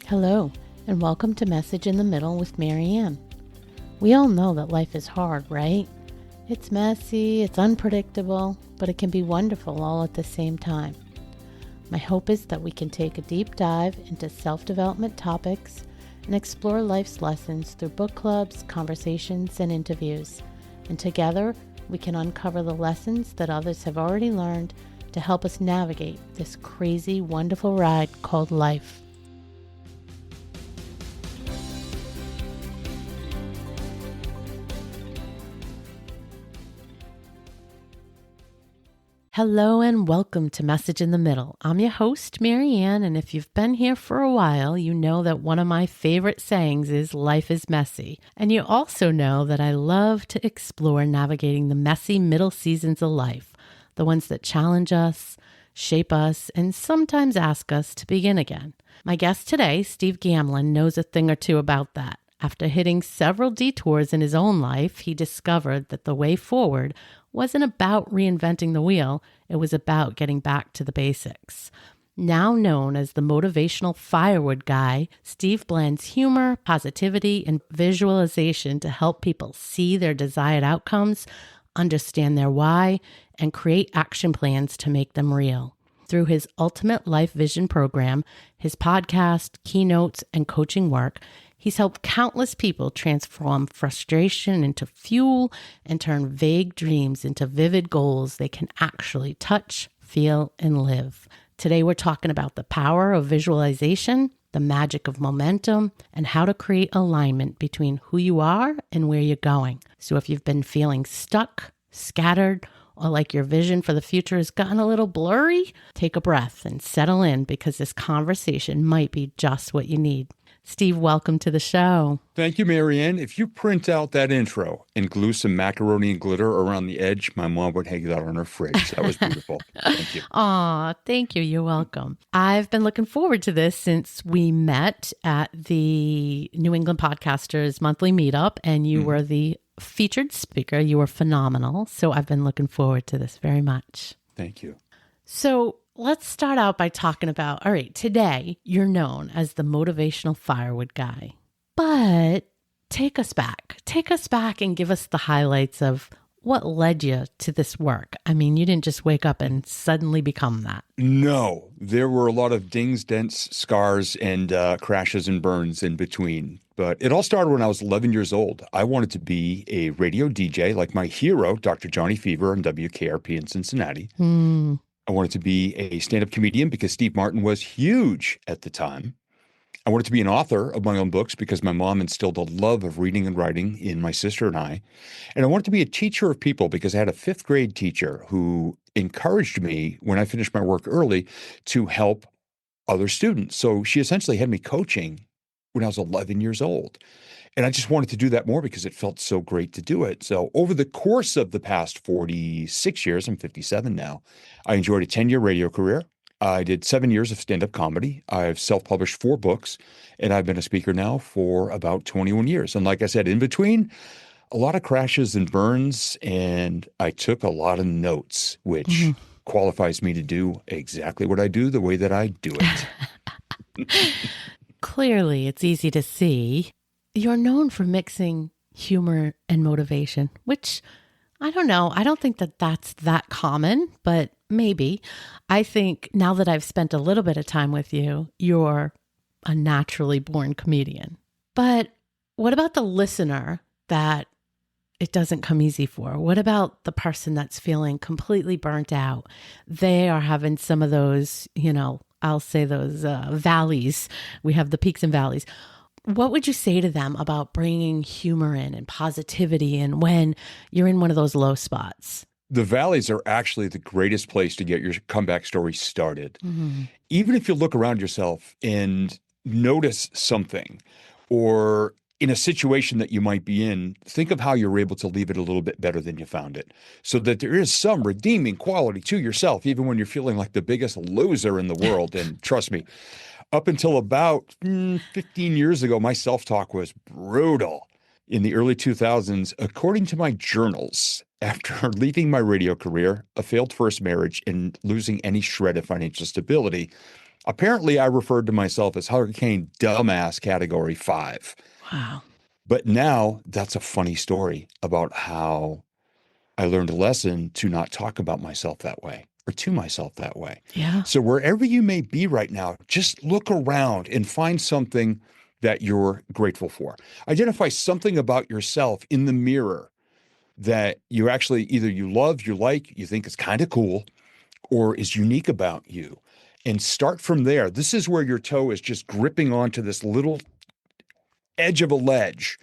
Hello, and welcome to Message in the Middle with Marianne. We all know that life is hard, right? It's messy, it's unpredictable, but it can be wonderful all at the same time. My hope is that we can take a deep dive into self-development topics and explore life's lessons through book clubs, conversations, and interviews. And together, we can uncover the lessons that others have already learned to help us navigate this crazy, wonderful ride called life. Hello and welcome to Message in the Middle. I'm your host, Marianne, and if you've been here for a while, you know that one of my favorite sayings is life is messy. And you also know that I love to explore navigating the messy middle seasons of life, the ones that challenge us, shape us, and sometimes ask us to begin again. My guest today, Steve Gamlin, knows a thing or two about that. After hitting several detours in his own life, he discovered that the way forward wasn't about reinventing the wheel, it was about getting back to the basics. Now known as the Motivational Firewood Guy, Steve blends humor, positivity, and visualization to help people see their desired outcomes, understand their why, and create action plans to make them real. Through his Ultimate Life Vision program, his podcast, keynotes, and coaching work, he's helped countless people transform frustration into fuel and turn vague dreams into vivid goals they can actually touch, feel, and live. Today, we're talking about the power of visualization, the magic of momentum, and how to create alignment between who you are and where you're going. So if you've been feeling stuck, scattered, or like your vision for the future has gotten a little blurry, take a breath and settle in because this conversation might be just what you need. Steve, welcome to the show. Thank you, Marianne. If you print out that intro and glue some macaroni and glitter around the edge, my mom would hang that on her fridge. That was beautiful. Thank you. Aw, thank you. You're welcome. I've been looking forward to this since we met at the New England Podcasters monthly meetup, and you were the featured speaker. You were phenomenal. So I've been looking forward to this very much. Thank you. So let's start out by talking about, all right, today you're known as the Motivational Firewood Guy, but take us back and give us the highlights of what led you to this work. I mean, you didn't just wake up and suddenly become that. No, there were a lot of dings, dents, scars, and crashes and burns in between. But it all started when I was 11 years old. I wanted to be a radio DJ like my hero, Dr. Johnny Fever on WKRP in Cincinnati. I wanted to be a stand-up comedian because Steve Martin was huge at the time. I wanted to be an author of my own books because my mom instilled a love of reading and writing in my sister and I. And I wanted to be a teacher of people because I had a fifth grade teacher who encouraged me when I finished my work early to help other students. So she essentially had me coaching when I was 11 years old. And I just wanted to do that more because it felt so great to do it. So over the course of the past 46 years, I'm 57 now, I enjoyed a 10-year radio career. I did 7 years of stand-up comedy. I've self-published 4 books, and I've been a speaker now for about 21 years. And like I said, in between, a lot of crashes and burns, and I took a lot of notes, which qualifies me to do exactly what I do the way that I do it. Clearly, it's easy to see. You're known for mixing humor and motivation, which I don't know. I don't think that that's that common, but maybe. I think now that I've spent a little bit of time with you, you're a naturally born comedian. But what about the listener that it doesn't come easy for? What about the person that's feeling completely burnt out? They are having some of those, I'll say those valleys. We have the peaks and valleys. What would you say to them about bringing humor in and positivity in when you're in one of those low spots? The valleys are actually the greatest place to get your comeback story started. Even if you look around yourself and notice something, or in a situation that you might be in, think of how you're able to leave it a little bit better than you found it, so that there is some redeeming quality to yourself, even when you're feeling like the biggest loser in the world. And trust me, up until about 15 years ago, my self-talk was brutal. In the early 2000s, according to my journals, after leaving my radio career, a failed first marriage, and losing any shred of financial stability, Apparently, I referred to myself as Hurricane Dumbass Category 5. Wow. But now that's a funny story about how I learned a lesson to not talk about myself that way or to myself that way. Yeah. So wherever you may be right now, just look around and find something that you're grateful for. Identify something about yourself in the mirror that you actually either you love, you like, you think is kind of cool, or is unique about you. And start from there. This is where your toe is just gripping onto this little edge of a ledge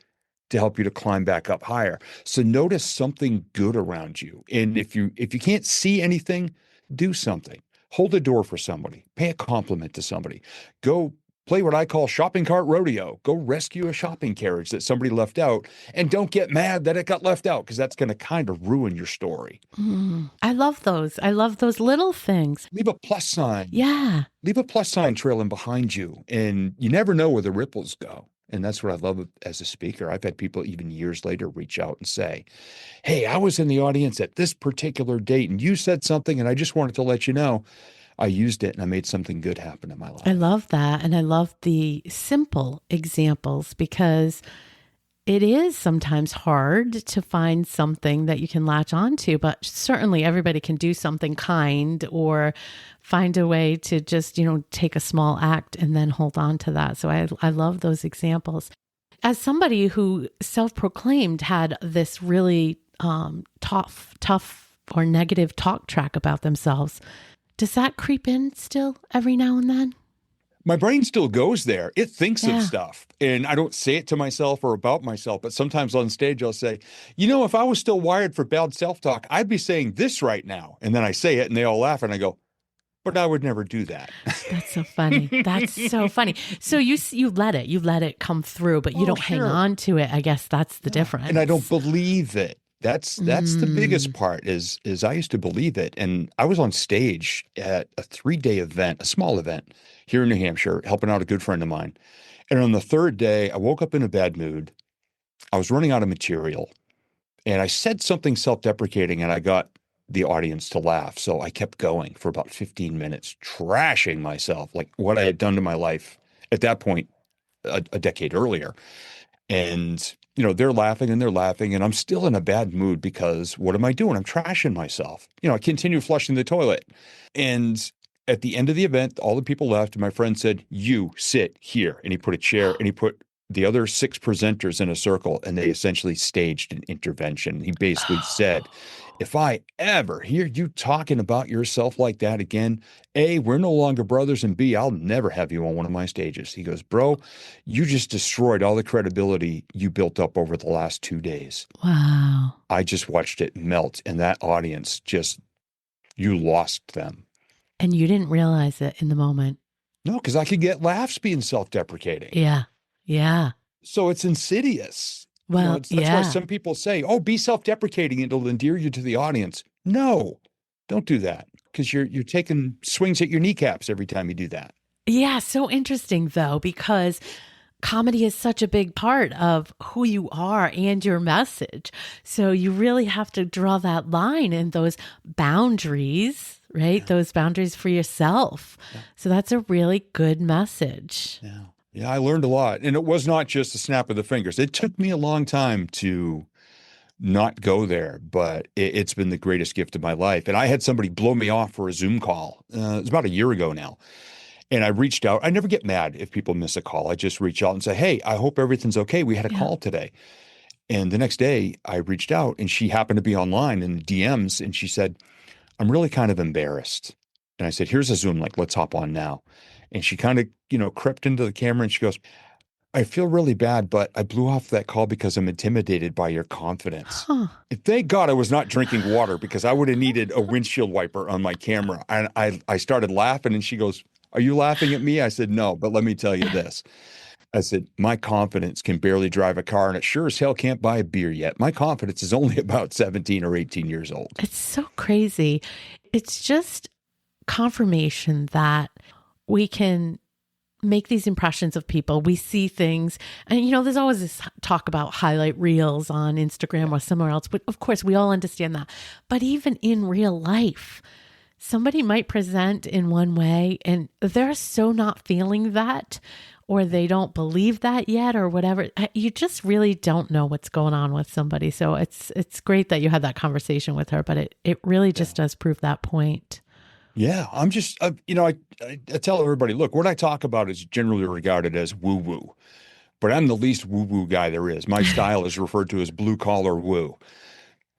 to help you to climb back up higher. So notice something good around you. And if you can't see anything, do something. Hold a door for somebody. Pay a compliment to somebody. Go play what I call shopping cart rodeo. Go rescue a shopping carriage that somebody left out, and don't get mad that it got left out, because that's going to kind of ruin your story. I love those. I love those little things. Leave a plus sign. Yeah. Leave a plus sign trailing behind you, and you never know where the ripples go. And that's what I love as a speaker. I've had people even years later reach out and say, hey, I was in the audience at this particular date and you said something, and I just wanted to let you know I used it and I made something good happen in my life. I love that. And I love the simple examples, because it is sometimes hard to find something that you can latch onto, but certainly everybody can do something kind or find a way to just, take a small act and then hold on to that. So I love those examples. As somebody who self-proclaimed had this really tough or negative talk track about themselves, does that creep in still every now and then? My brain still goes there. It thinks of stuff. And I don't say it to myself or about myself, but sometimes on stage I'll say, if I was still wired for bad self-talk, I'd be saying this right now. And then I say it and they all laugh and I go, but I would never do that. That's so funny. That's so funny. So you let it come through, but you don't hang on to it. I guess that's the difference. And I don't believe it. That's the biggest part is I used to believe it. And I was on stage at a 3-day event, a small event here in New Hampshire, helping out a good friend of mine. And on the third day, I woke up in a bad mood. I was running out of material and I said something self-deprecating and I got the audience to laugh. So I kept going for about 15 minutes, trashing myself, like what I had done to my life at that point, a decade earlier. And they're laughing and I'm still in a bad mood because what am I doing? I'm trashing myself. I continue flushing the toilet. And at the end of the event, all the people left and my friend said, you sit here. And he put a chair and he put the other 6 presenters in a circle and they essentially staged an intervention. He basically said, if I ever hear you talking about yourself like that again, A, we're no longer brothers, and B, I'll never have you on one of my stages. He goes, bro, you just destroyed all the credibility you built up over the last 2 days. Wow. I just watched it melt, and that audience you lost them. And you didn't realize it in the moment. No, because I could get laughs being self-deprecating. Yeah. Yeah. So it's insidious. Well, that's why some people say, oh, be self-deprecating. It'll endear you to the audience. No, don't do that, because you're taking swings at your kneecaps every time you do that. Yeah. So interesting, though, because comedy is such a big part of who you are and your message. So you really have to draw that line and those boundaries, right? Yeah. Those boundaries for yourself. Yeah. So that's a really good message. Yeah. Yeah, I learned a lot. And it was not just a snap of the fingers. It took me a long time to not go there, but it's been the greatest gift of my life. And I had somebody blow me off for a Zoom call. It was about a year ago now. And I reached out. I never get mad if people miss a call. I just reach out and say, hey, I hope everything's okay. We had a call today. And the next day I reached out and she happened to be online in the DMs and she said, I'm really kind of embarrassed. And I said, here's a Zoom link. Let's hop on now. And she kind of, crept into the camera and she goes, I feel really bad, but I blew off that call because I'm intimidated by your confidence. Huh. And thank God I was not drinking water, because I would have needed a windshield wiper on my camera. And I started laughing and she goes, are you laughing at me? I said, no, but let me tell you this. I said, my confidence can barely drive a car and it sure as hell can't buy a beer yet. My confidence is only about 17 or 18 years old. It's so crazy. It's just confirmation that we can make these impressions of people. We see things, and there's always this talk about highlight reels on Instagram or somewhere else, but of course we all understand that. But even in real life, somebody might present in one way and they're so not feeling that, or they don't believe that yet or whatever. You just really don't know what's going on with somebody. So it's great that you had that conversation with her, but it really just does prove that point. Yeah, I'm just, I tell everybody, look, what I talk about is generally regarded as woo-woo, but I'm the least woo-woo guy there is. My style is referred to as blue-collar woo.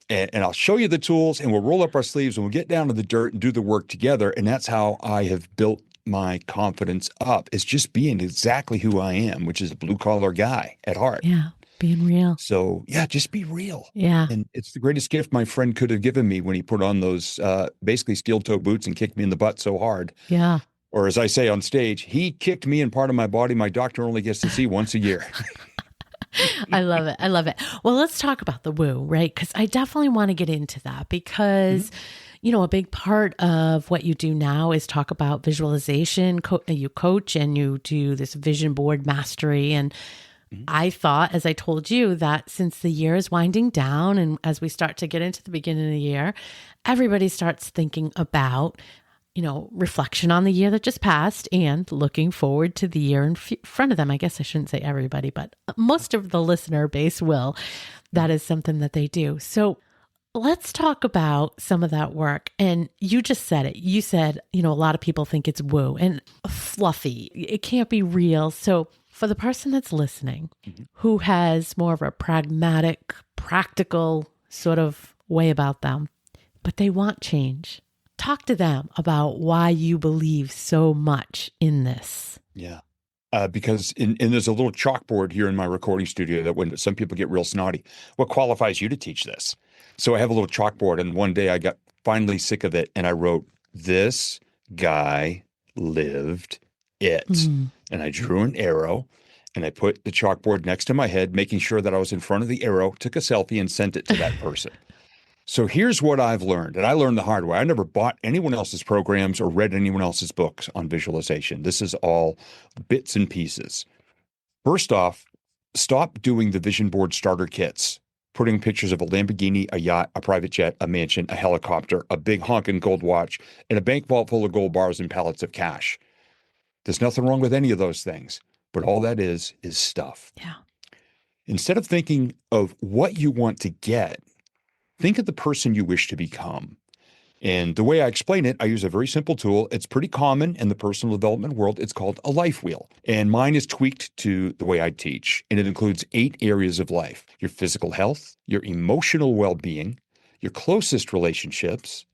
And I'll show you the tools and we'll roll up our sleeves and we'll get down to the dirt and do the work together. And that's how I have built my confidence up, is just being exactly who I am, which is a blue-collar guy at heart. Yeah, being real. So yeah, just be real. Yeah. And it's the greatest gift my friend could have given me when he put on those basically steel-toe boots and kicked me in the butt so hard. Yeah. Or as I say on stage, he kicked me in part of my body my doctor only gets to see once a year. I love it. I love it. Well, let's talk about the woo, right? Because I definitely want to get into that because, a big part of what you do now is talk about visualization. You coach and you do this vision board mastery. And I thought, as I told you, that since the year is winding down and as we start to get into the beginning of the year, everybody starts thinking about reflection on the year that just passed and looking forward to the year in front of them. I guess I shouldn't say everybody, but most of the listener base will. That is something that they do. So let's talk about some of that work. And you just said it. You said, a lot of people think it's woo and fluffy. It can't be real. So for the person that's listening, who has more of a pragmatic, practical sort of way about them, but they want change, talk to them about why you believe so much in this. Yeah. Because there's a little chalkboard here in my recording studio that when some people get real snotty, what qualifies you to teach this? So I have a little chalkboard, and one day I got finally sick of it, and I wrote, "This guy lived it." And I drew an arrow, and I put the chalkboard next to my head, making sure that I was in front of the arrow, took a selfie, and sent it to that person. So here's what I've learned, and I learned the hard way. I never bought anyone else's programs or read anyone else's books on visualization. This is all bits and pieces. First off, stop doing the vision board starter kits, putting pictures of a Lamborghini, a yacht, a private jet, a mansion, a helicopter, a big honking gold watch, and a bank vault full of gold bars and pallets of cash. There's nothing wrong with any of those things, but all that is stuff. Yeah. Instead of thinking of what you want to get, think of the person you wish to become. And the way I explain it, I use a very simple tool. It's pretty common in the personal development world. It's called a life wheel. And mine is tweaked to the way I teach. And it includes 8 areas of life: your physical health, your emotional well-being, your closest relationships,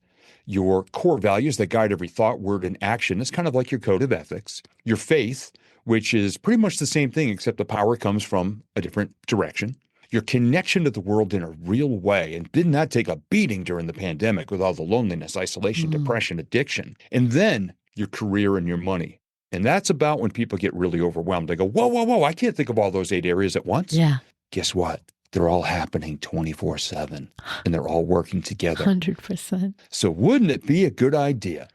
your core values that guide every thought, word, and action. It's kind of like your code of ethics. Your faith, which is pretty much the same thing, except the power comes from a different direction. Your connection to the world in a real way. And didn't that take a beating during the pandemic with all the loneliness, isolation, depression, addiction? And then your career and your money. And that's about when people get really overwhelmed. They go, whoa, I can't think of all those 8 areas at once. Yeah. Guess what? They're all happening 24/7 and they're all working together. 100%. So wouldn't it be a good idea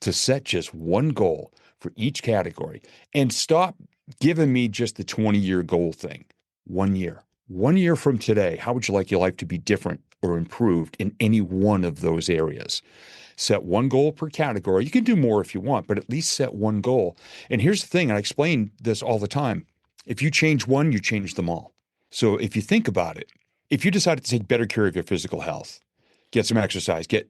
to set just one goal for each category and stop giving me just the 20-year goal thing? 1 year. 1 year from today, how would you like your life to be different or improved in any one of those areas? Set one goal per category. You can do more if you want, but at least set one goal. And here's the thing, and I explain this all the time. If you change one, you change them all. So if you think about it, if you decided to take better care of your physical health, get some exercise, get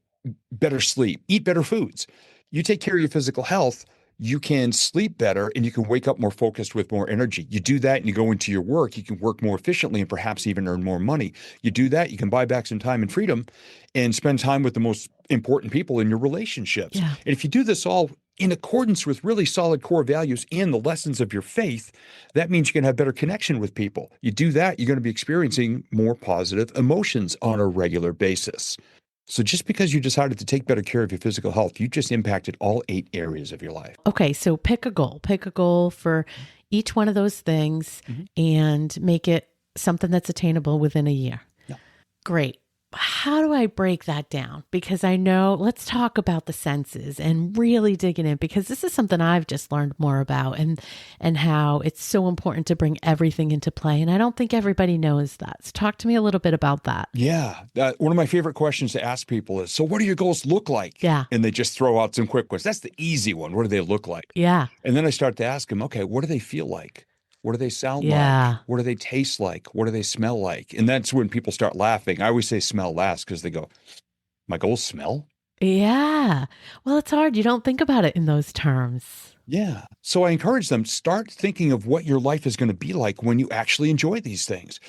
better sleep, eat better foods, you take care of your physical health, you can sleep better and you can wake up more focused with more energy. You do that and you go into your work, you can work more efficiently and perhaps even earn more money. You do that, you can buy back some time and freedom and spend time with the most important people in your relationships. Yeah. And if you do this all in accordance with really solid core values and the lessons of your faith, that means you can have better connection with people. You do that, you're going to be experiencing more positive emotions on a regular basis. So just because you decided to take better care of your physical health, you just impacted all 8 areas of your life. Okay, so pick a goal. Pick a goal for each one of those things and make it something that's attainable within a year. Yeah. Great. how do I break that down? Because I know, let's talk about the senses and really digging in, because this is something I've just learned more about, and how it's so important to bring everything into play. And I don't think everybody knows that. So talk to me a little bit about that. Yeah. One of my favorite questions to ask people is, so what do your goals look like? Yeah. And they just throw out some quick ones. That's the easy one. What do they look like? Yeah. And then I start to ask them, okay, what do they feel like? What do they sound like? Yeah. What do they taste like? What do they smell like? And that's when people start laughing. I always say smell last because they go, my goals smell? Yeah. Well, it's hard. You don't think about it in those terms. Yeah. So I encourage them, start thinking of what your life is going to be like when you actually enjoy these things.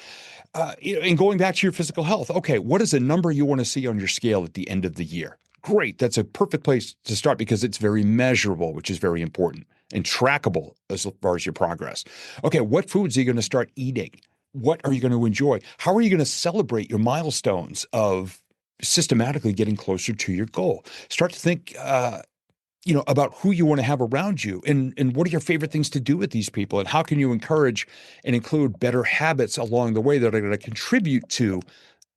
And going back to your physical health, okay, what is a number you want to see on your scale at the end of the year? Great. That's a perfect place to start because it's very measurable, which is very important, and trackable as far as your progress. Okay, what foods are you going to start eating? What are you going to enjoy? How are you going to celebrate your milestones of systematically getting closer to your goal? Start to think about who you want to have around you, and what are your favorite things to do with these people, and how can you encourage and include better habits along the way that are going to contribute to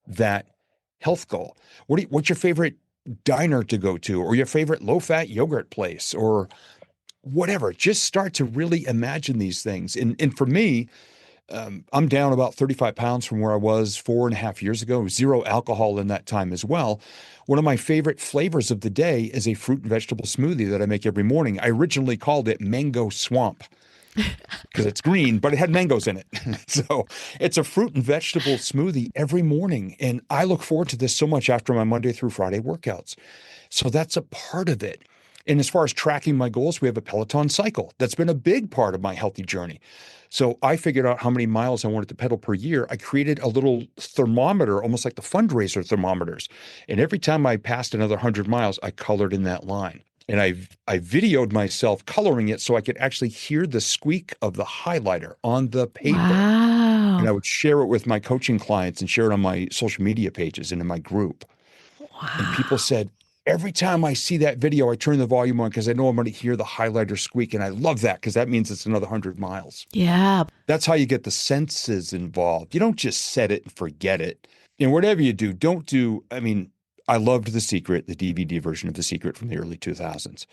that health goal. What's your favorite diner to go to, or your favorite low-fat yogurt place, or whatever? Just start to really imagine these things. And for me, I'm down about 35 pounds from where I was 4.5 years ago, zero alcohol in that time as well. One of my favorite flavors of the day is a fruit and vegetable smoothie that I make every morning. I originally called it Mango Swamp because it's green, but it had mangoes in it. So it's a fruit and vegetable smoothie every morning. And I look forward to this so much after my Monday through Friday workouts. So that's a part of it. And as far as tracking my goals, we have a Peloton cycle. That's been a big part of my healthy journey. So I figured out how many miles I wanted to pedal per year. I created a little thermometer, almost like the fundraiser thermometers. And every time I passed another 100 miles, I colored in that line. And I videoed myself coloring it so I could actually hear the squeak of the highlighter on the paper. And I Wow. would share it with my coaching clients and share it on my social media pages and in my group. And people Wow. said, every time I see that video, I turn the volume on because I know I'm going to hear the highlighter squeak. And I love that because that means it's another 100 miles. Yeah. That's how you get the senses involved. You don't just set it and forget it. And whatever you do, don't do, I mean, I loved The Secret, the DVD version of The Secret from the early 2000s.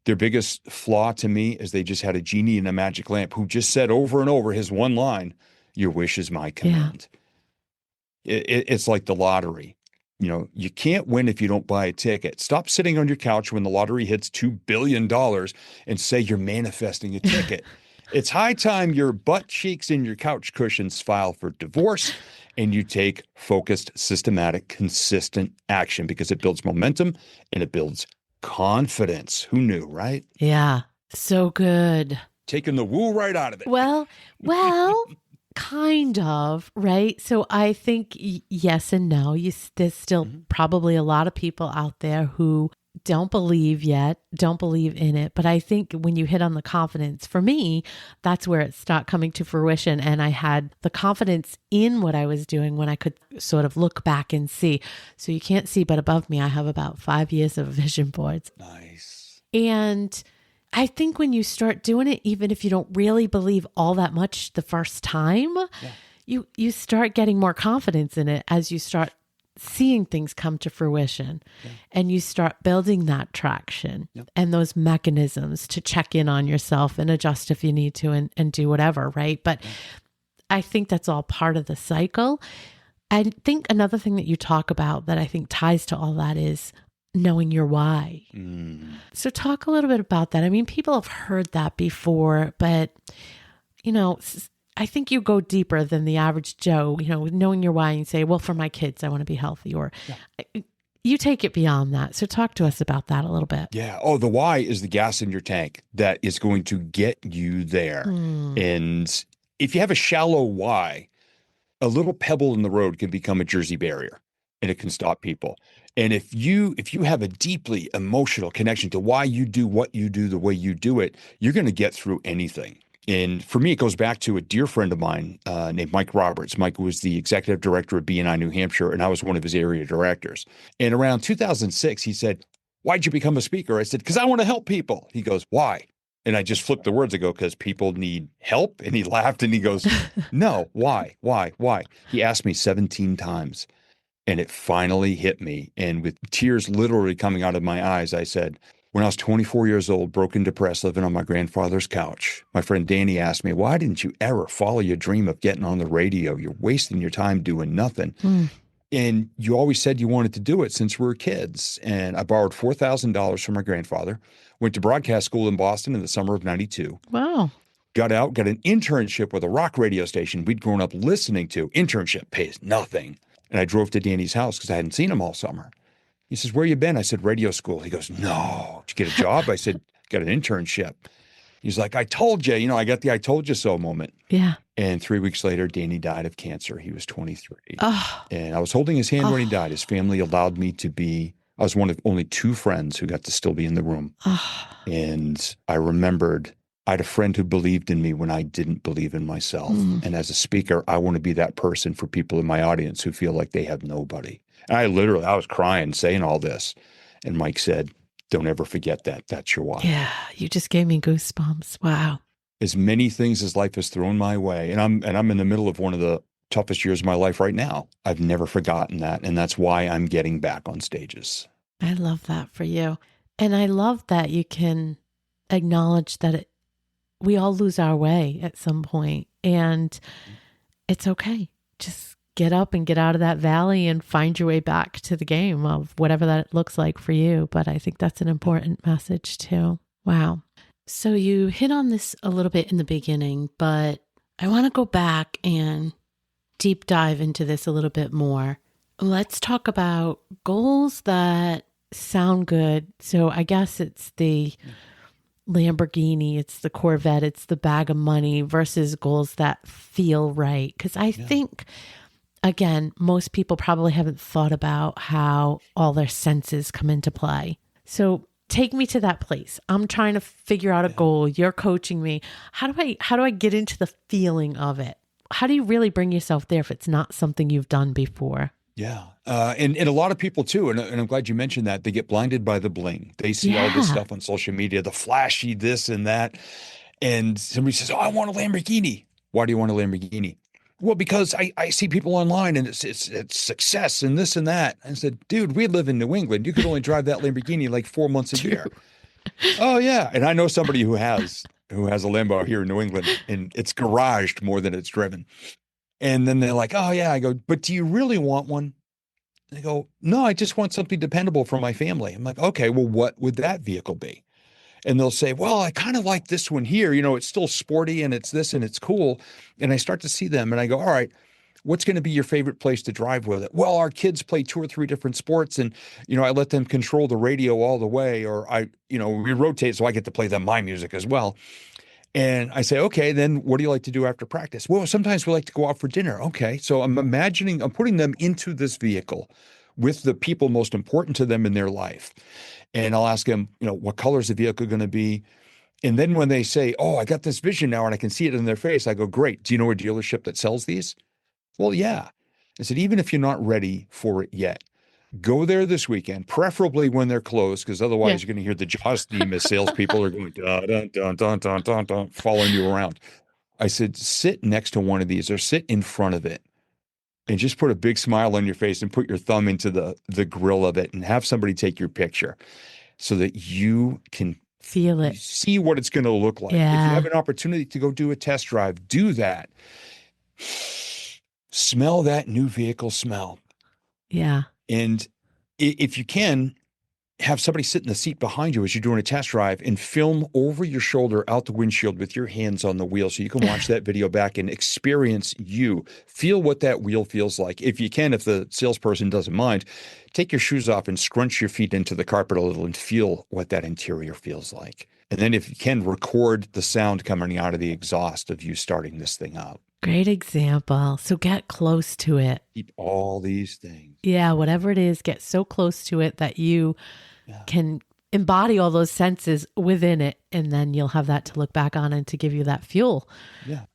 Their biggest flaw to me is they just had a genie in a magic lamp who just said over and over his one line, your wish is my Yeah. command. It's like the lottery. You can't win if you don't buy a ticket. Stop sitting on your couch when the lottery hits $2 billion and say you're manifesting a ticket. It's high time your butt cheeks and your couch cushions file for divorce and you take focused, systematic, consistent action because it builds momentum and it builds confidence. Who knew, right? Yeah. So good. Taking the woo right out of it. Well, kind of, right? So I think yes and no. There's still probably a lot of people out there who don't believe yet, don't believe in it. But I think when you hit on the confidence, for me, that's where it started coming to fruition. And I had the confidence in what I was doing when I could sort of look back and see. So you can't see, but above me, I have about 5 years of vision boards. Nice. And I think when you start doing it, even if you don't really believe all that much the first time, you start getting more confidence in it as you start seeing things come to fruition, and you start building that traction and those mechanisms to check in on yourself and adjust if you need to and do whatever, right? But I think that's all part of the cycle. I think another thing that you talk about that I think ties to all that is knowing your why. So talk a little bit about that. I mean, people have heard that before, but I think you go deeper than the average Joe, knowing your why and say, well, for my kids, I want to be healthy, or you take it beyond that. So talk to us about that a little bit. Yeah. Oh, the why is the gas in your tank that is going to get you there. And if you have a shallow why, a little pebble in the road can become a Jersey barrier and it can stop people. And if you have a deeply emotional connection to why you do what you do the way you do it, you're going to get through anything. And for me, it goes back to a dear friend of mine named Mike Roberts. Mike was the executive director of BNI New Hampshire, and I was one of his area directors. And around 2006, he said, why'd you become a speaker? I said, because I want to help people. He goes, why? And I just flipped the words. I go, because people need help. And he laughed and he goes, no, why? He asked me 17 times. And it finally hit me. And with tears literally coming out of my eyes, I said, when I was 24 years old, broken, depressed, living on my grandfather's couch, my friend Danny asked me, why didn't you ever follow your dream of getting on the radio? You're wasting your time doing nothing. Mm. And you always said you wanted to do it since we were kids. And I borrowed $4,000 from my grandfather, went to broadcast school in Boston in the summer of 92. Wow. Got out, got an internship with a rock radio station we'd grown up listening to. Internship pays nothing. And I drove to Danny's house because I hadn't seen him all summer. He says, where you been? I said, radio school. He goes, no. Did you get a job? I said, got an internship. He's like, I told you, I got the I told you so moment. Yeah. And 3 weeks later, Danny died of cancer. He was 23. Oh. And I was holding his hand when he died. His family allowed me to be, I was one of only 2 friends who got to still be in the room. Oh. And I remembered I had a friend who believed in me when I didn't believe in myself. Mm. And as a speaker, I want to be that person for people in my audience who feel like they have nobody. And I was crying saying all this. And Mike said, don't ever forget that. That's your why. Yeah. You just gave me goosebumps. Wow. As many things as life has thrown my way, and I'm in the middle of one of the toughest years of my life right now. I've never forgotten that. And that's why I'm getting back on stages. I love that for you. And I love that you can acknowledge that we all lose our way at some point, and it's okay. Just get up and get out of that valley and find your way back to the game of whatever that looks like for you. But I think that's an important message too. Wow. So you hit on this a little bit in the beginning, but I want to go back and deep dive into this a little bit more. Let's talk about goals that sound good. So I guess it's the Lamborghini, it's the Corvette, it's the bag of money versus goals that feel right. Because I think, again, most people probably haven't thought about how all their senses come into play. So take me to that place. I'm trying to figure out a goal. You're coaching me. How do I get into the feeling of it? How do you really bring yourself there if it's not something you've done before? Yeah. And a lot of people too, and I'm glad you mentioned that, they get blinded by the bling. They see all this stuff on social media, the flashy this and that. And somebody says, oh, I want a Lamborghini. Why do you want a Lamborghini? Well, because I see people online and it's success and this and that. I said, dude, we live in New England. You could only drive that Lamborghini like 4 months a year. Oh yeah. And I know somebody who has a Lambo here in New England, and it's garaged more than it's driven. And then they're like, oh yeah. I go, but do you really want one? They go, no, I just want something dependable for my family. I'm like, okay, well, what would that vehicle be? And they'll say, well, I kind of like this one here. It's still sporty and it's this and it's cool. And I start to see them and I go, all right, what's going to be your favorite place to drive with it? Well, our kids play 2 or 3 different sports and, I let them control the radio all the way, or we rotate so I get to play them my music as well. And I say, okay, then what do you like to do after practice? Well, sometimes we like to go out for dinner. Okay. So I'm putting them into this vehicle with the people most important to them in their life. And I'll ask them, what color is the vehicle going to be? And then when they say, oh, I got this vision now and I can see it in their face, I go, great. Do you know a dealership that sells these? Well, yeah. I said, even if you're not ready for it yet, go there this weekend, preferably when they're closed, because otherwise you're going to hear the Jaws theme as salespeople are going, dun, dun, dun, dun, dun, dun, dun, following you around. I said, sit next to one of these or sit in front of it and just put a big smile on your face and put your thumb into the grill of it and have somebody take your picture so that you can feel it, see what it's going to look like. Yeah. If you have an opportunity to go do a test drive, do that. Smell that new vehicle smell. Yeah. And if you can, have somebody sit in the seat behind you as you're doing a test drive and film over your shoulder out the windshield with your hands on the wheel so you can watch that video back and experience you. Feel what that wheel feels like. If you can, if the salesperson doesn't mind, take your shoes off and scrunch your feet into the carpet a little and feel what that interior feels like. And then if you can, record the sound coming out of the exhaust of you starting this thing up. Great example. So get close to it. Keep all these things. Yeah, whatever it is, get so close to it that you can embody all those senses within it. And then you'll have that to look back on and to give you that fuel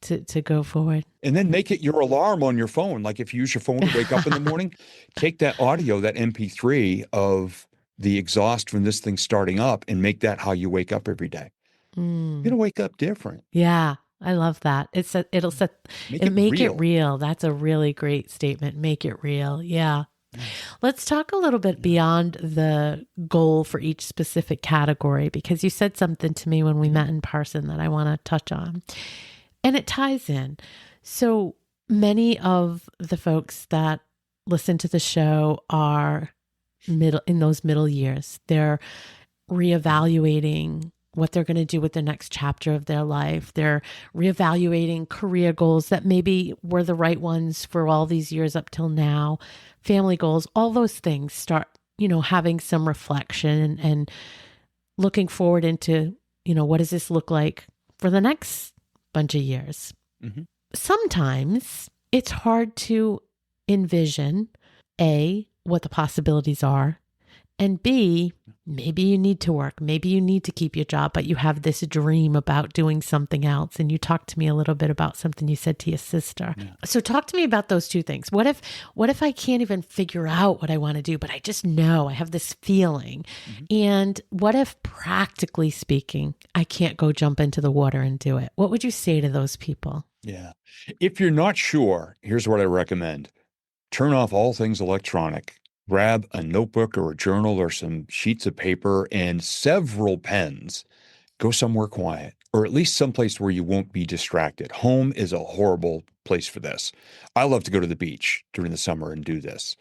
to go forward. And then make it your alarm on your phone. Like if you use your phone to wake up in the morning, take that audio, that MP3 of the exhaust from this thing starting up and make that how you wake up every day. You're going to wake up different. Yeah. I love that. Make it it real. That's a really great statement. Make it real. Yeah. Let's talk a little bit beyond the goal for each specific category, because you said something to me when we met in person that I want to touch on. And it ties in. So many of the folks that listen to the show are in those middle years. They're reevaluating what they're going to do with the next chapter of their life. They're reevaluating career goals that maybe were the right ones for all these years up till now, family goals, all those things start, having some reflection and looking forward into, what does this look like for the next bunch of years? Mm-hmm. Sometimes it's hard to envision, A, what the possibilities are, and B, maybe you need to work. Maybe you need to keep your job, but you have this dream about doing something else. And you talked to me a little bit about something you said to your sister. Yeah. So talk to me about those two things. What if I can't even figure out what I want to do, but I just know I have this feeling? Mm-hmm. And what if, practically speaking, I can't go jump into the water and do it? What would you say to those people? Yeah. If you're not sure, here's what I recommend. Turn off all things electronic. Grab a notebook or a journal or some sheets of paper and several pens. Go somewhere quiet, or at least someplace where you won't be distracted. Home is a horrible place for this. I love to go to the beach during the summer and do this.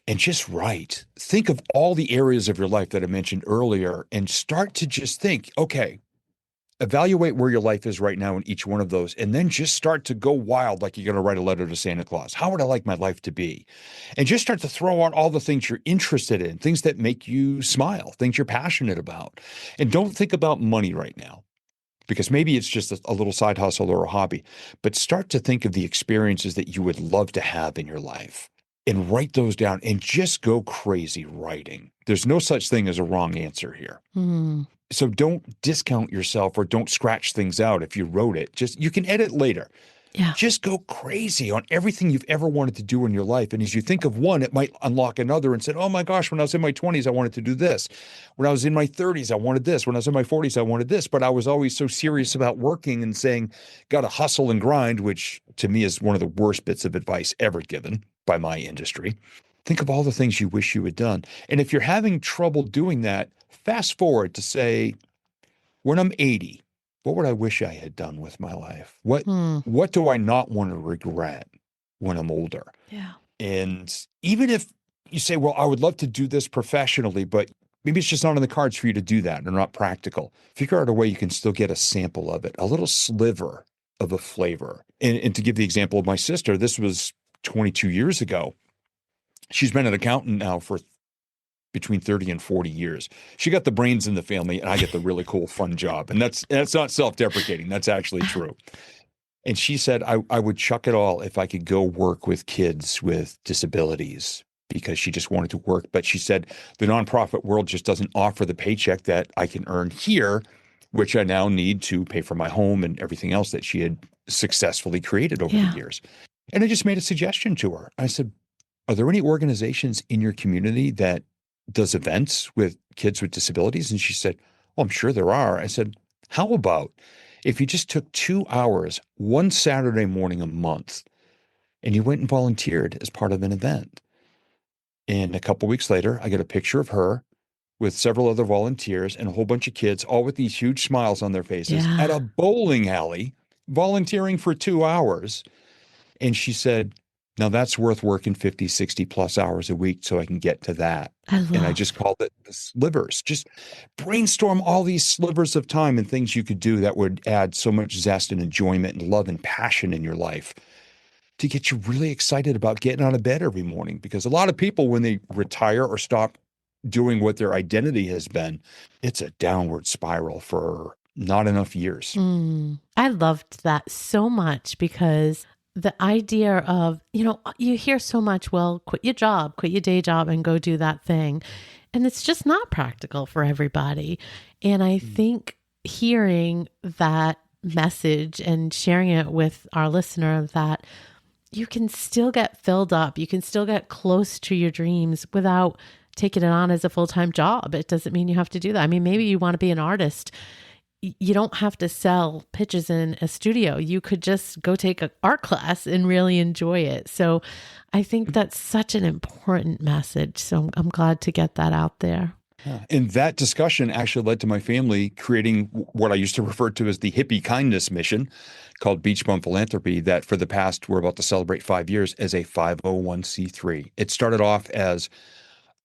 And just write. Think of all the areas of your life that I mentioned earlier and start to just think, okay, evaluate where your life is right now in each one of those, and then just start to go wild like you're going to write a letter to Santa Claus. How would I like my life to be? And just start to throw out all the things you're interested in, things that make you smile, things you're passionate about. And don't think about money right now, because maybe it's just a little side hustle or a hobby, but start to think of the experiences that you would love to have in your life and write those down and just go crazy writing. There's no such thing as a wrong answer here. So don't discount yourself or don't scratch things out if you wrote it. You can edit later. Yeah. Just go crazy on everything you've ever wanted to do in your life. And as you think of one, it might unlock another and say, oh my gosh, when I was in my 20s, I wanted to do this. When I was in my 30s, I wanted this. When I was in my 40s, I wanted this. But I was always so serious about working and saying, got to hustle and grind, which to me is one of the worst bits of advice ever given by my industry. Think of all the things you wish you had done. And if you're having trouble doing that, fast forward to say, when I'm 80, what would I wish I had done with my life? What do I not want to regret when I'm older? Yeah. And even if you say, well, I would love to do this professionally, but maybe it's just not on the cards for you to do that. They're not practical. Figure out a way you can still get a sample of it, a little sliver of a flavor. And to give the example of my sister, this was 22 years ago. She's been an accountant now for between 30 and 40 years. She got the brains in the family, and I get the really cool, fun job. And that's not self-deprecating. That's actually true. And she said, I would chuck it all if I could go work with kids with disabilities, because she just wanted to work. But she said, the nonprofit world just doesn't offer the paycheck that I can earn here, which I now need to pay for my home and everything else that she had successfully created over the years. And I just made a suggestion to her. I said, are there any organizations in your community that does events with kids with disabilities? And she said, oh, I'm sure there are. I said, how about if you just took 2 hours one Saturday morning a month and you went and volunteered as part of an event? And a couple of weeks later, I got a picture of her with several other volunteers and a whole bunch of kids, all with these huge smiles on their faces at a bowling alley, volunteering for 2 hours. And she said, now that's worth working 50, 60 plus hours a week so I can get to that. And I just called it the slivers. Just brainstorm all these slivers of time and things you could do that would add so much zest and enjoyment and love and passion in your life to get you really excited about getting out of bed every morning. Because a lot of people, when they retire or stop doing what their identity has been, it's a downward spiral for not enough years. I loved that so much, because the idea of, you hear so much, well, quit your job, quit your day job and go do that thing. And it's just not practical for everybody. And I think hearing that message and sharing it with our listener, that you can still get filled up, you can still get close to your dreams without taking it on as a full-time job. It doesn't mean you have to do that. I mean, maybe you want to be an artist you don't have to sell pitches in a studio. You could just go take an art class and really enjoy it. So I think that's such an important message. So I'm glad to get that out there. Yeah. And that discussion actually led to my family creating what I used to refer to as the hippie kindness mission called Beach Bum Philanthropy, that for the past, we're about to celebrate 5 years as a 501c3. It started off as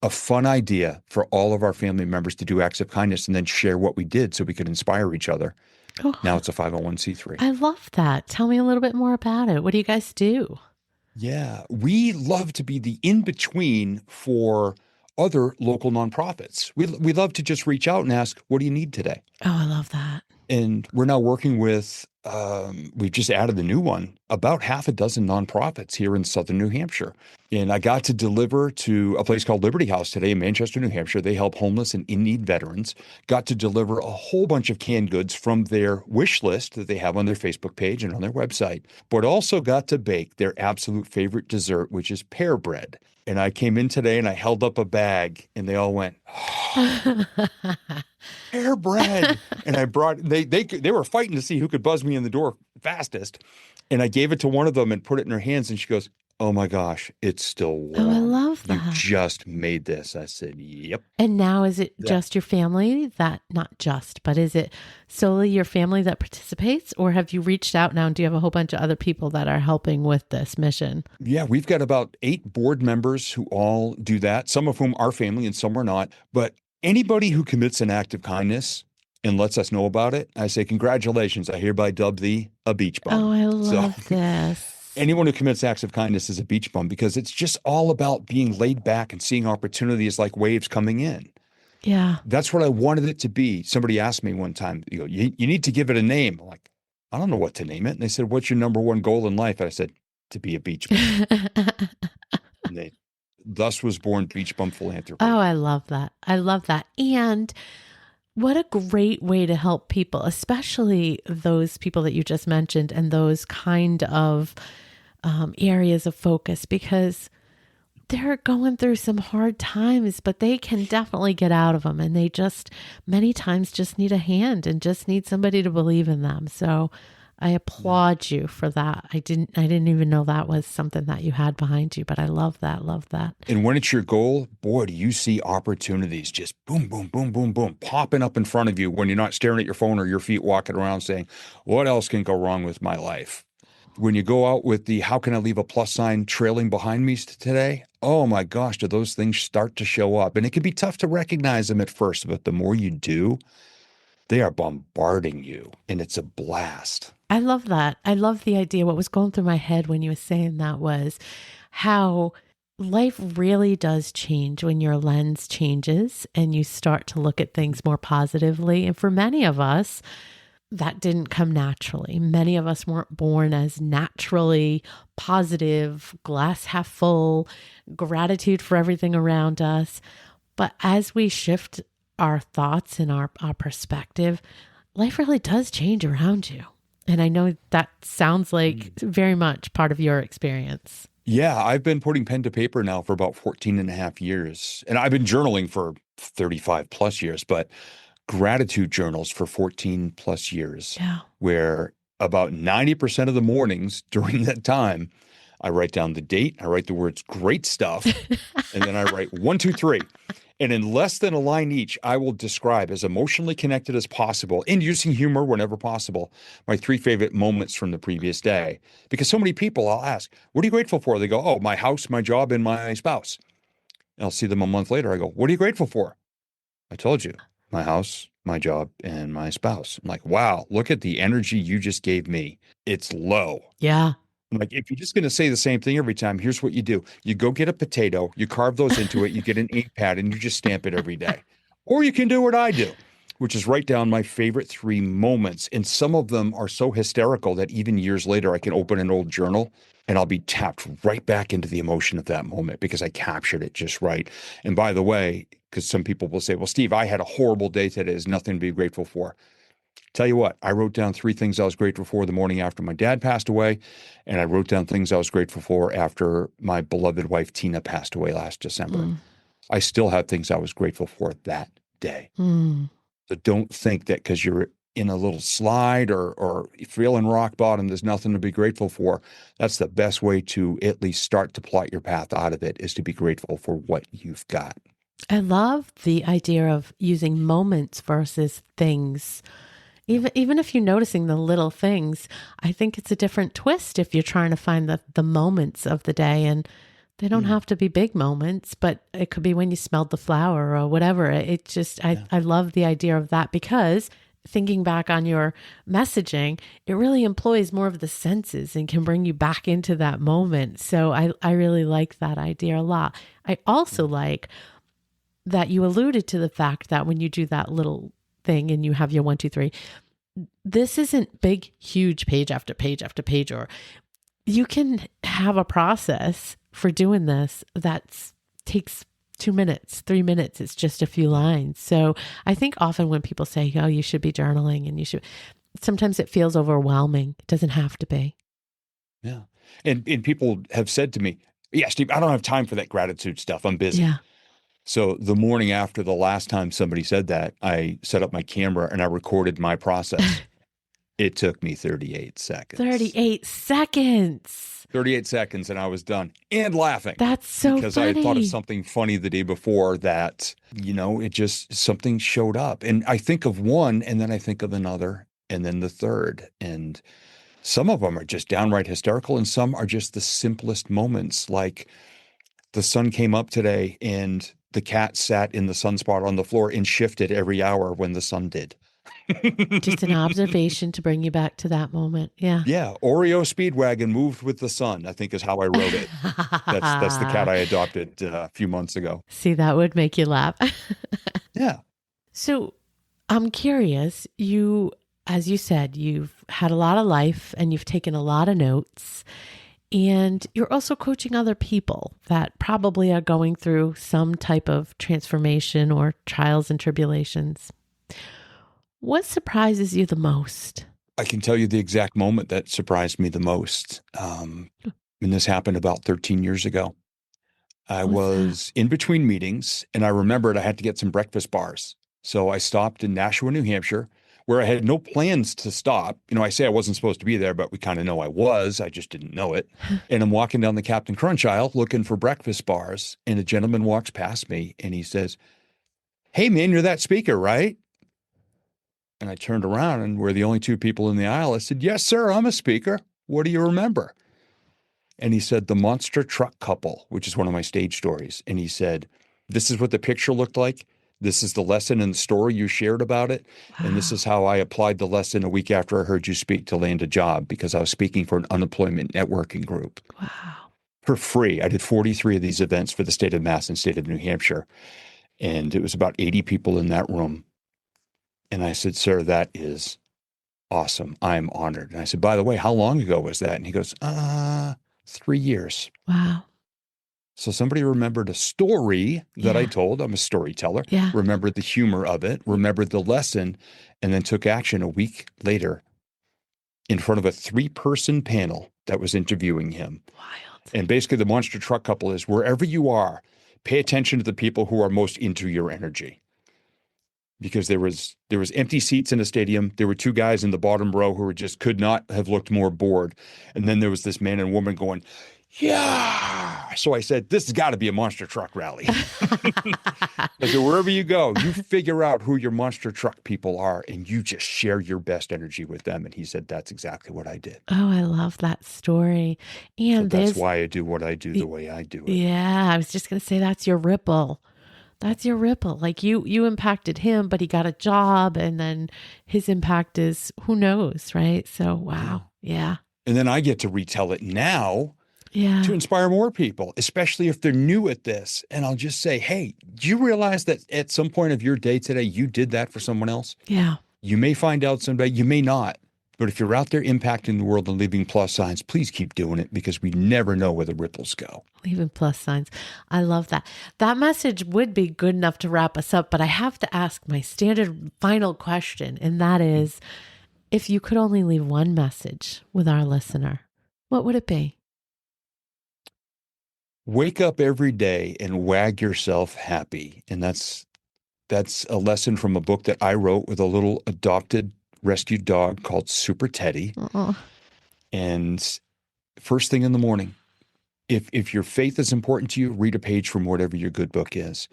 a fun idea for all of our family members to do acts of kindness and then share what we did so we could inspire each other. Now Oh, it's a 501c3. I love that. Tell me a little bit more about it. What do you guys do? Yeah, we love to be the in-between for other local nonprofits. We love to just reach out and ask, what do you need today? Oh, I love that. And we're now working with, we've just added a new one, about half a dozen nonprofits here in southern New Hampshire. And I got to deliver to a place called Liberty House today in Manchester, New Hampshire. They help homeless and in-need veterans. Got to deliver a whole bunch of canned goods from their wish list that they have on their Facebook page and on their website, but also got to bake their absolute favorite dessert, which is pear bread. And I came in today and I held up a bag and they all went, pear bread. And I brought they were fighting to see who could buzz me in the door fastest. And I gave it to one of them and put it in her hands and she goes, "Oh my gosh, it's still Oh, I warm. love You that. just made this." I said, "Yep." And now is it That, just your family that, not just, but is it solely your family that participates, or have you reached out now and do you have a whole bunch of other people that are helping with this mission? yeah, we've got about 8 board members who all do that, some of whom are family and some are not. But anybody who commits an act of kindness and lets us know about it, I say, congratulations. I hereby dub thee a beach Oh, bum. I So love this. anyone who commits acts of kindness is a beach bum because it's just all about being laid back and seeing opportunities like waves coming in. Yeah. That's what I wanted it to be. Somebody asked me one time, you need to give it a name. I'm like, I don't know what to name it. And they said, what's your number one goal in life? And I said, to be a beach bum. And thus was born Beach Bum Oh, Philanthropy. I love that. I love that. And what a great way to help people, especially those people that you just mentioned and those kind of areas of focus, because they're going through some hard times, but they can definitely get out of them. And they just many times just need a hand and just need somebody to believe in them. So I Yeah. applaud you for that. I didn't even know that was something that you had behind you, but I love that. Love that. And when it's your goal, boy, do you see opportunities just boom, boom, boom, boom, boom, popping up in front of you when you're not staring at your phone or your feet walking around saying, what else can go wrong with my life? When you go out with the how can I leave a plus sign trailing behind me today? Oh my gosh, do those things start to show up? And it can be tough to recognize them at first, but the more you do, they are bombarding you and it's a blast. I love that. I love the idea. What was going through my head when you were saying that was how life really does change when your lens changes and you start to look at things more positively. And for many of us, that didn't come naturally. Many of us weren't born as naturally positive, glass half full, gratitude for everything around us. But as we shift our thoughts and our perspective, life really does change around you. And I know that sounds like very much part of your experience. Yeah, I've been putting pen to paper now for about 14 and a half years. And I've been journaling for 35 plus years, but gratitude journals for 14 plus years, Yeah. where about 90% of the mornings during that time, I write down the date, I write the words great stuff, and then I write one, two, three. And in less than a line each, I will describe as emotionally connected as possible and using humor whenever possible, my 3 favorite moments from the previous day. Because so many people, I'll ask, what are you grateful for? They go, oh, my house, my job, and my spouse. And I'll see them a month later. I go, what are you grateful for? I told you, my house, my job, and my spouse. I'm like, wow, look at the energy you just gave me. It's low. Yeah. I'm like, if you're just going to say the same thing every time, here's what you do. You go get a potato, you carve those into it, you get an ink pad, and you just stamp it every day. Or you can do what I do, which is write down my favorite 3 moments. And some of them are so hysterical that even years later, I can open an old journal and I'll be tapped right back into the emotion of that moment because I captured it just right. And by the way, because some people will say, well, Steve, I had a horrible day today. There's nothing to be grateful for. Tell you what, I wrote down 3 things I was grateful for the morning after my dad passed away, and I wrote down things I was grateful for after my beloved wife Tina passed away last December. Mm. I still have things I was grateful for that day. Mm. So don't think that because you're in a little slide or feeling rock bottom, there's nothing to be grateful for. That's the best way to at least start to plot your path out of it, is to be grateful for what you've got. I love the idea of using moments versus things. Even if you're noticing the little things, I think it's a different twist if you're trying to find the moments of the day. And they don't have to be big moments, but it could be when you smelled the flower or whatever. It just, I love the idea of that, because thinking back on your messaging, it really employs more of the senses and can bring you back into that moment. So I really like that idea a lot. I also like that you alluded to the fact that when you do that little thing and you have your 1, 2, 3, this isn't big, huge page after page after page, or you can have a process for doing this that takes 2 minutes, 3 minutes. It's just a few lines. So I think often when people say, oh, you should be journaling and you should, sometimes it feels overwhelming. It doesn't have to be. Yeah. And people have said to me, yeah, Steve, I don't have time for that gratitude stuff. I'm busy. Yeah. So the morning after the last time somebody said that, I set up my camera and I recorded my process. It took me 38 seconds. 38 seconds. 38 seconds and I was done and laughing. That's so because funny. I had thought of something funny the day before that, it just, something showed up. And I think of one and then I think of another and then the third. And some of them are just downright hysterical and some are just the simplest moments. Like the sun came up today and the cat sat in the sunspot on the floor and shifted every hour when the sun did. Just an observation to bring you back to that moment. Yeah. Yeah. Oreo Speedwagon moved with the sun, I think is how I wrote it. That's the cat I adopted a few months ago. See, that would make you laugh. Yeah. So I'm curious, as you said, you've had a lot of life and you've taken a lot of notes. And you're also coaching other people that probably are going through some type of transformation or trials and tribulations. What surprises you the most? I can tell you the exact moment that surprised me the most. And this happened about 13 years ago. I was in between meetings and I remembered I had to get some breakfast bars. So I stopped in Nashua, New Hampshire, where I had no plans to stop. I say I wasn't supposed to be there, but we kind of know I was. I just didn't know it. And I'm walking down the Captain Crunch aisle looking for breakfast bars. And a gentleman walks past me and he says, "Hey, man, you're that speaker, right?" And I turned around and we're the only two people in the aisle. I said, "Yes, sir, I'm a speaker. What do you remember?" And he said, "The monster truck couple," which is one of my stage stories. And he said, "This is what the picture looked like. This is the lesson and the story you shared about it. Wow. And this is how I applied the lesson a week after I heard you speak to land a job, because I was speaking for an unemployment networking group." Wow. For free. I did 43 of these events for the state of Mass and state of New Hampshire. And it was about 80 people in that room. And I said, "Sir, that is awesome. I'm honored." And I said, "By the way, how long ago was that?" And he goes, 3 years. Wow. So somebody remembered a story that I told. I'm a storyteller. Yeah. Remembered the humor of it, remembered the lesson, and then took action a week later in front of a 3-person panel that was interviewing him. Wild. And basically the monster truck couple is, wherever you are, pay attention to the people who are most into your energy. Because there was empty seats in a stadium. There were 2 guys in the bottom row who could not have looked more bored. And then there was this man and woman going, "Yeah." So I said, "This has got to be a monster truck rally." I said, wherever you go, you figure out who your monster truck people are and you just share your best energy with them. And he said, that's exactly what I did. Oh, I love that story. And so that's why I do what I do the way I do it. Yeah, I was just going to say that's your ripple. That's your ripple. Like you impacted him, but he got a job, and then his impact is who knows, right? So, wow. Yeah. And then I get to retell it now to inspire more people, especially if they're new at this. And I'll just say, hey, do you realize that at some point of your day today, you did that for someone else? Yeah. You may find out someday, you may not. But if you're out there impacting the world and leaving plus signs, please keep doing it, because we never know where the ripples go. Leaving plus signs. I love that. That message would be good enough to wrap us up, but I have to ask my standard final question, and that is, if you could only leave one message with our listener, what would it be? Wake up every day and wag yourself happy. And that's a lesson from a book that I wrote with a little adopted rescue dog called Super Teddy. Uh-uh. And first thing in the morning, if your faith is important to you, read a page from whatever your good book is.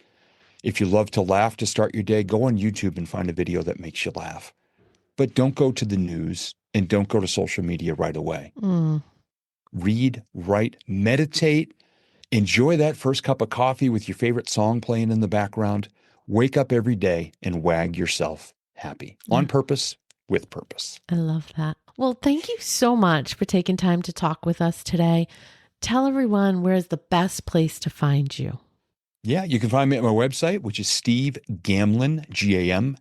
If you love to laugh to start your day, go on YouTube and find a video that makes you laugh. But don't go to the news and don't go to social media right away. Read, write, meditate, enjoy that first cup of coffee with your favorite song playing in the background. Wake up every day and wag yourself happy. On purpose, with purpose. I love that. Well, thank you so much for taking time to talk with us today. Tell everyone where's the best place to find you. Yeah, you can find me at my website, which is Steve Gamlin, Gamlin,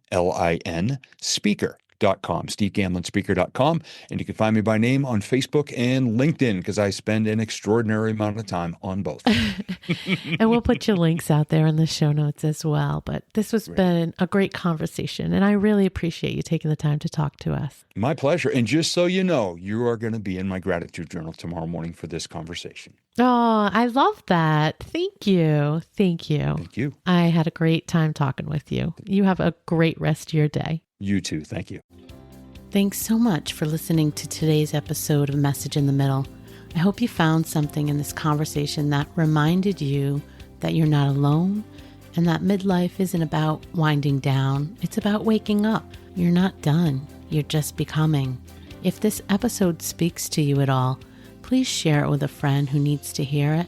speaker.com, stevegamlinspeaker.com. And you can find me by name on Facebook and LinkedIn because I spend an extraordinary amount of time on both. And we'll put your links out there in the show notes as well. But this has been a great conversation, and I really appreciate you taking the time to talk to us. My pleasure. And just so you know, you are going to be in my gratitude journal tomorrow morning for this conversation. Oh, I love that. Thank you. Thank you. Thank you. I had a great time talking with you. You have a great rest of your day. You too. Thank you. Thanks so much for listening to today's episode of Message in the Middle. I hope you found something in this conversation that reminded you that you're not alone and that midlife isn't about winding down. It's about waking up. You're not done. You're just becoming. If this episode speaks to you at all, please share it with a friend who needs to hear it.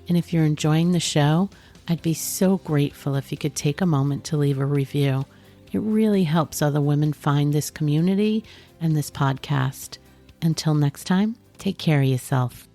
And if you're enjoying the show, I'd be so grateful if you could take a moment to leave a review. It really helps other women find this community and this podcast. Until next time, take care of yourself.